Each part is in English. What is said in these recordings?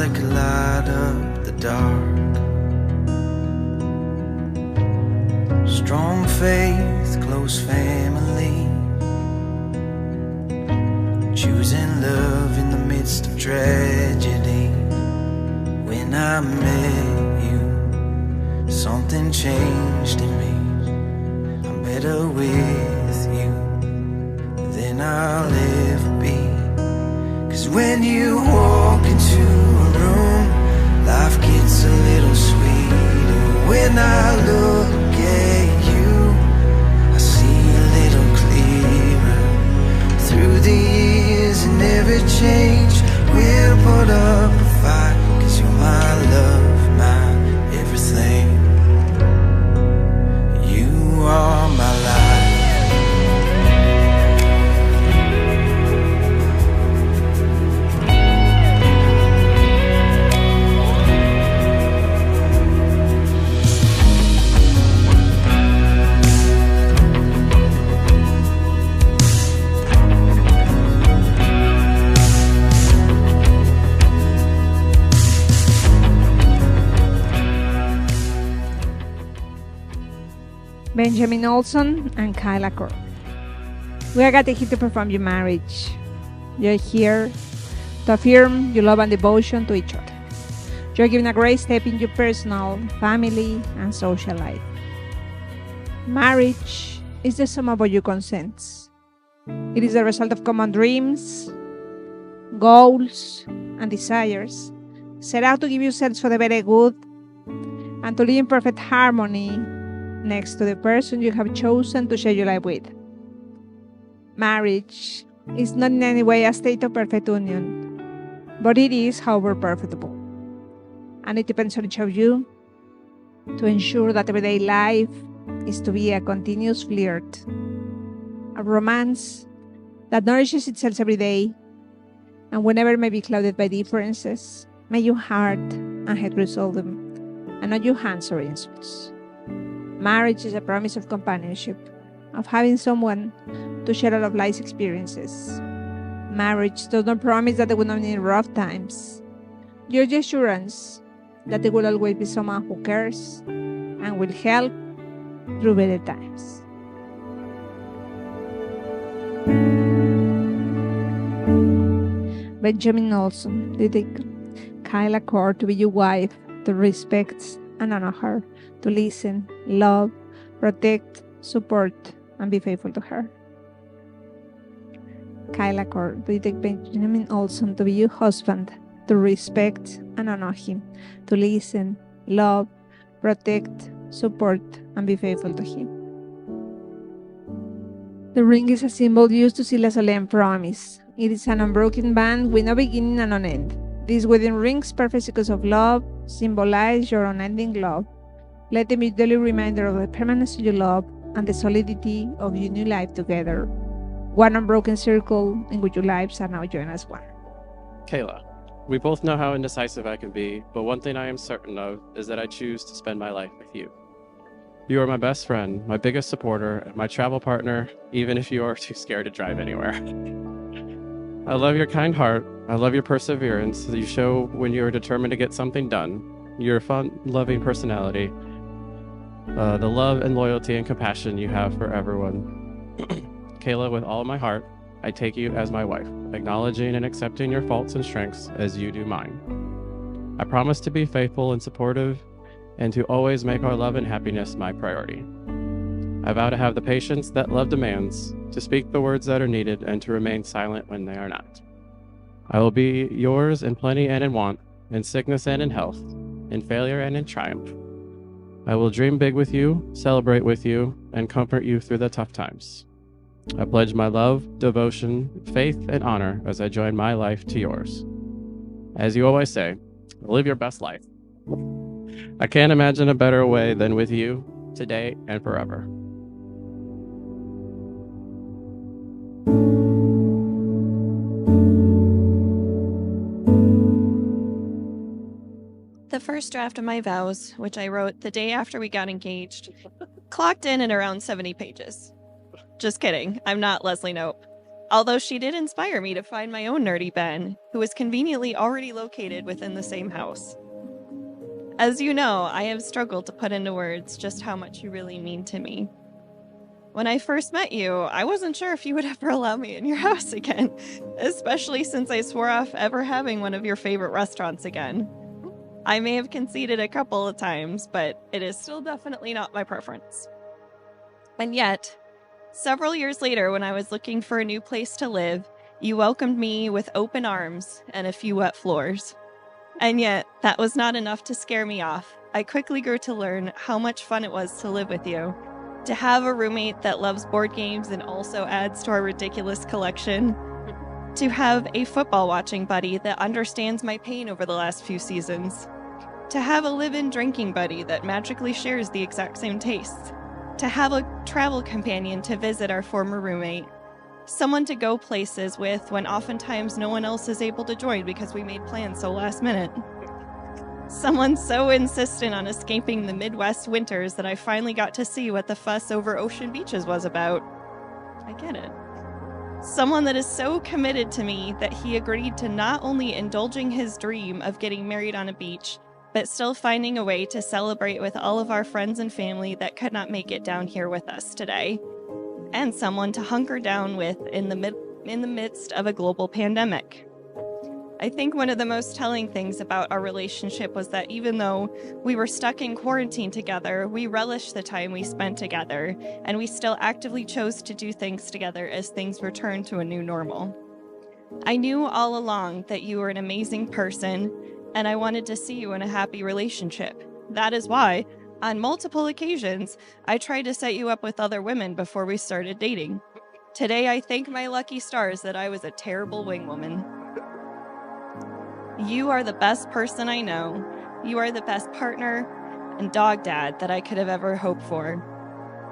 that could light up the dark. Strong faith, close family, choosing love in the midst of tragedy. When I met you, something changed in me. I'm better with you than I'll ever be. 'Cause when you walk into a room, life gets a little sweeter. When I look at you, I see a little clearer. Through the years and every change, we'll put up a fight. 'Cause you're my love, my everything. You are my life. Benjamin Olson and Kayla. We are gathered here to perform your marriage. You're here to affirm your love and devotion to each other. You're giving a great step in your personal, family, and social life. Marriage is the sum of all your consents. It is the result of common dreams, goals, and desires set out to give yourselves for the better good and to live in perfect harmony next to the person you have chosen to share your life with. Marriage is not in any way a state of perfect union, but it is, however, perfectible. And it depends on each of you to ensure that everyday life is to be a continuous flirt, a romance that nourishes itself every day, and whenever may be clouded by differences, may your heart and head resolve them, and not your hands or insults. Marriage is a promise of companionship, of having someone to share all of life's experiences. Marriage does not promise that there will not be any rough times. Your assurance that there will always be someone who cares and will help through better times. Benjamin Olson, dedicated Kayla Core to be your wife, to respect and honor her, to listen, love, protect, support, and be faithful to her. Kayla Core, dedicated Benjamin Olson to be your husband, to respect and honor him, to listen, love, protect, support, and be faithful to him. The ring is a symbol used to seal a solemn promise. It is an unbroken band with no beginning and no end. These wedding rings, perfect sequence of love, symbolize your unending love. Let them be a daily reminder of the permanence of your love and the solidity of your new life together. One unbroken circle in which your lives are now joined as one. Kayla, we both know how indecisive I can be, but one thing I am certain of is that I choose to spend my life with you. You are my best friend, my biggest supporter, and my travel partner, even if you are too scared to drive anywhere. I love your kind heart. I love your perseverance that you show when you are determined to get something done. Your fun, loving personality, the love and loyalty and compassion you have for everyone. Kayla, with all my heart, I take you as my wife, acknowledging and accepting your faults and strengths as you do mine. I promise to be faithful and supportive and to always make our love and happiness my priority. I vow to have the patience that love demands, to speak the words that are needed, and to remain silent when they are not. I will be yours in plenty and in want, in sickness and in health, in failure and in triumph. I will dream big with you, celebrate with you, and comfort you through the tough times. I pledge my love, devotion, faith, and honor as I join my life to yours. As you always say, live your best life. I can't imagine a better way than with you, today and forever. The first draft of my vows, which I wrote the day after we got engaged, clocked in at around 70 pages. Just kidding. I'm not Leslie Knope. Although she did inspire me to find my own nerdy Ben, who was conveniently already located within the same house. As you know, I have struggled to put into words just how much you really mean to me. When I first met you, I wasn't sure if you would ever allow me in your house again, especially since I swore off ever having one of your favorite restaurants again. I may have conceded a couple of times, but it is still definitely not my preference. And yet, several years later, when I was looking for a new place to live, you welcomed me with open arms and a few wet floors. And yet, that was not enough to scare me off. I quickly grew to learn how much fun it was to live with you, to have a roommate that loves board games and also adds to our ridiculous collection, to have a football watching buddy that understands my pain over the last few seasons, to have a live-in drinking buddy that magically shares the exact same tastes, to have a travel companion to visit our former roommate, someone to go places with when oftentimes no one else is able to join because we made plans so last minute. Someone so insistent on escaping the Midwest winters that I finally got to see what the fuss over ocean beaches was about. I get it. Someone that is so committed to me that he agreed to not only indulging his dream of getting married on a beach, but still finding a way to celebrate with all of our friends and family that could not make it down here with us today. And someone to hunker down with in the midst of a global pandemic. I think one of the most telling things about our relationship was that even though we were stuck in quarantine together, we relished the time we spent together, and we still actively chose to do things together as things returned to a new normal. I knew all along that you were an amazing person, and I wanted to see you in a happy relationship. That is why, on multiple occasions, I tried to set you up with other women before we started dating. Today, I thank my lucky stars that I was a terrible wing woman. You are the best person I know. You are the best partner and dog dad that I could have ever hoped for.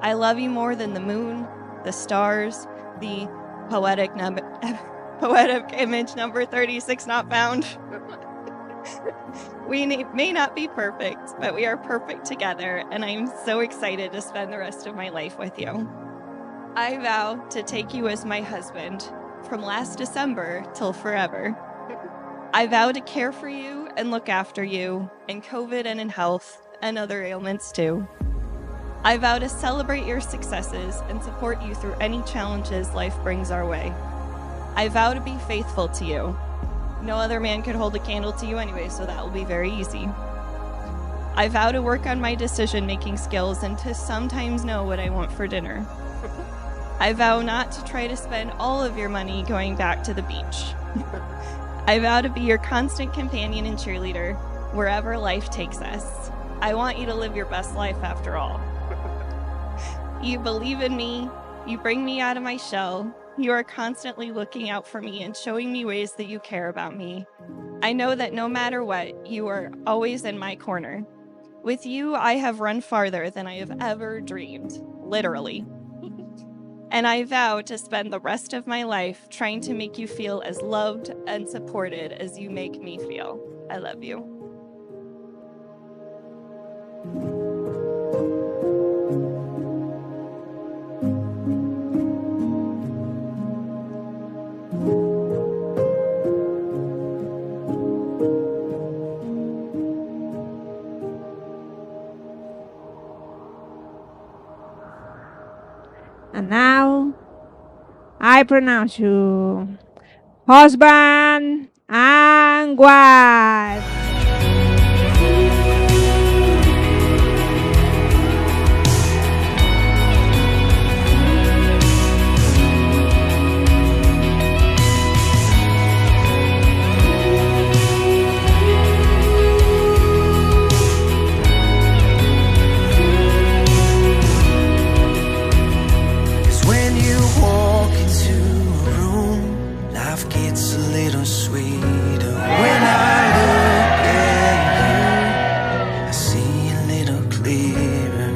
I love you more than the moon, the stars, the poetic image number 36 not found. We may not be perfect, but we are perfect together, and I'm so excited to spend the rest of my life with you. I vow to take you as my husband from last December till forever. I vow to care for you and look after you in COVID and in health and other ailments too. I vow to celebrate your successes and support you through any challenges life brings our way. I vow to be faithful to you. No other man could hold a candle to you anyway, so that will be very easy. I vow to work on my decision-making skills and to sometimes know what I want for dinner. I vow not to try to spend all of your money going back to the beach. I vow to be your constant companion and cheerleader wherever life takes us. I want you to live your best life after all. You believe in me. You bring me out of my shell. You are constantly looking out for me and showing me ways that you care about me. I know that no matter what, you are always in my corner. With you, I have run farther than I have ever dreamed, literally. And I vow to spend the rest of my life trying to make you feel as loved and supported as you make me feel. I love you. And now, I pronounce you husband and wife. Gets a little sweeter when I look at you. I see a little clearer.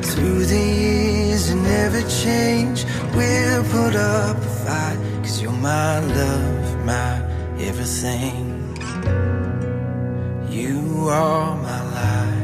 Through the years and never change. We'll put up a fight, 'cause you're my love, my everything. You are my life.